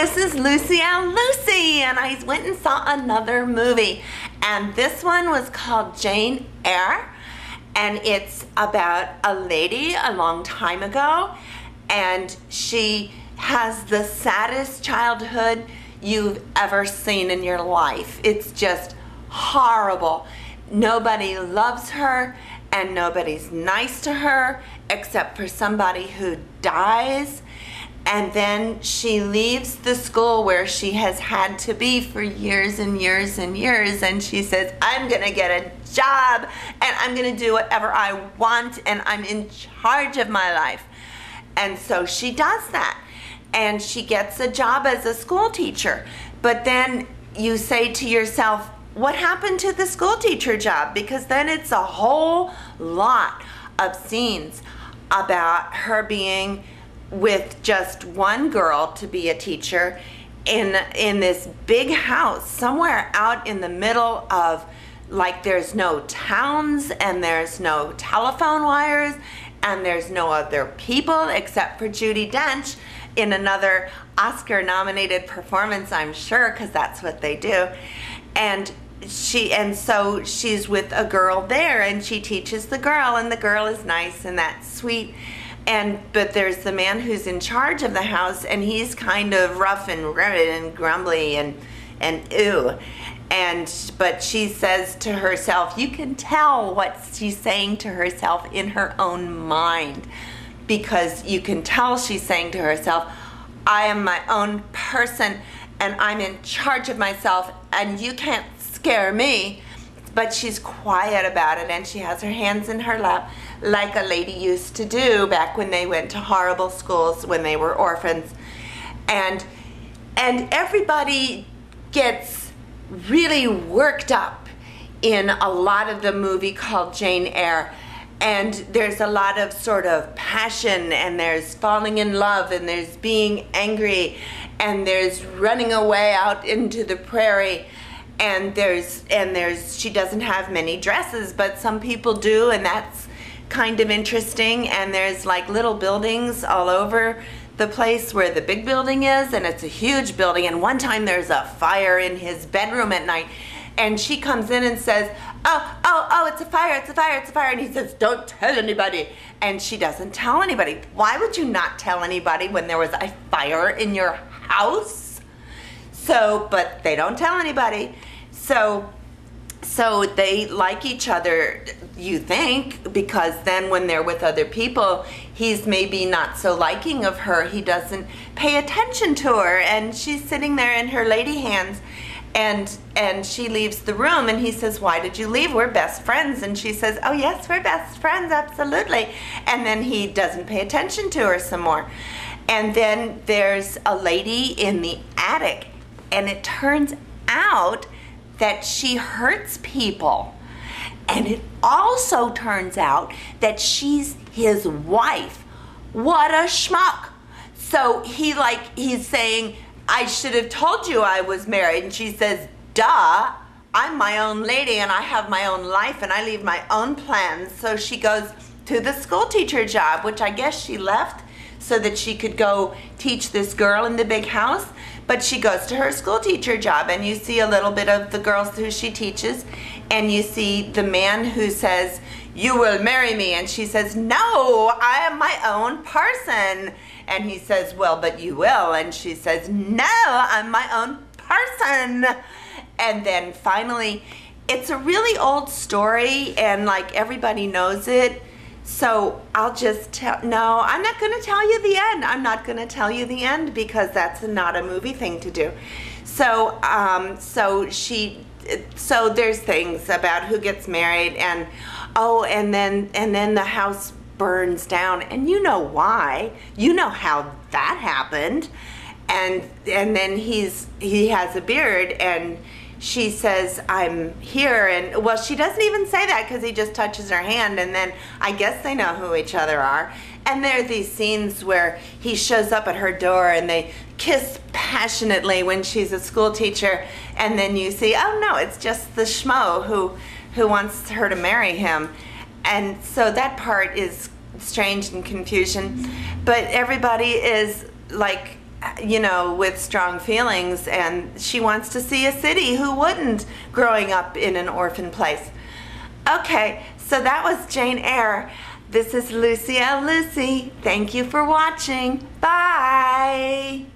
this is Lucie and Lucie, and I went and saw another movie, and this one was called Jane Eyre, and it's about a lady a long time ago, and she has the saddest childhood you've ever seen in your life. It's just horrible. Nobody loves her, and nobody's nice to her except for somebody who dies. And then she leaves the school where she has had to be for years and years and years, and she says, I'm gonna get a job and I'm gonna do whatever I want and I'm in charge of my life. And so she does that, and she gets a job as a school teacher. But then you say to yourself, what happened to the school teacher job? Because then it's a whole lot of scenes about her being with just one girl to be a teacher in this big house somewhere out in the middle of, like, there's no towns and there's no telephone wires and there's no other people except for Judi Dench in another Oscar-nominated performance, I'm sure, because that's what they do. And so she's with a girl there, and she teaches the girl, and the girl is nice and that's sweet. But there's the man who's in charge of the house, and he's kind of rough and rude and grumbly and ew. But she says to herself, you can tell what she's saying to herself in her own mind, because you can tell she's saying to herself, I am my own person and I'm in charge of myself and you can't scare me. But she's quiet about it, and she has her hands in her lap like a lady used to do back when they went to horrible schools when they were orphans. And everybody gets really worked up in a lot of the movie called Jane Eyre. And there's a lot of sort of passion, and there's falling in love, and there's being angry, and there's running away out into the prairie. And she doesn't have many dresses, but some people do, and that's kind of interesting. And there's like little buildings all over the place where the big building is, and it's a huge building. And one time there's a fire in his bedroom at night, and she comes in and says, oh, it's a fire, it's a fire, it's a fire. And he says, don't tell anybody. And she doesn't tell anybody. Why would you not tell anybody when there was a fire in your house? But they don't tell anybody. So they like each other, you think, because then when they're with other people, he's maybe not so liking of her. He doesn't pay attention to her, and she's sitting there in her lady hands, and she leaves the room, and he says, why did you leave? We're best friends. And she says, oh yes, we're best friends, absolutely. And then he doesn't pay attention to her some more. And then there's a lady in the attic, and it turns out that she hurts people. And it also turns out that she's his wife. What a schmuck. So he's saying, I should have told you I was married. And she says, duh, I'm my own lady and I have my own life and I leave my own plans. So she goes to the school teacher job, which I guess she left so that she could go teach this girl in the big house. But she goes to her school teacher job, and you see a little bit of the girls who she teaches, and you see the man who says, you will marry me, and she says, no, I am my own person. And he says, well, but you will. And she says, no, I'm my own person. And then finally, it's a really old story, and like everybody knows it. So I'll just no, I'm not going to tell you the end. I'm not going to tell you the end because that's not a movie thing to do. So so there's things about who gets married, and and then the house burns down, and you know why. You know how that happened. And then he has a beard, and she says, I'm here. And well, she doesn't even say that because he just touches her hand, and then I guess they know who each other are. And there are these scenes where he shows up at her door and they kiss passionately when she's a school teacher, and then you see, oh no, it's just the schmo who wants her to marry him. And so that part is strange and confusion, but everybody is like you know, with strong feelings, and she wants to see a city. Who wouldn't, growing up in an orphan place? Okay, so that was Jane Eyre. This is Lucie. Thank you for watching. Bye.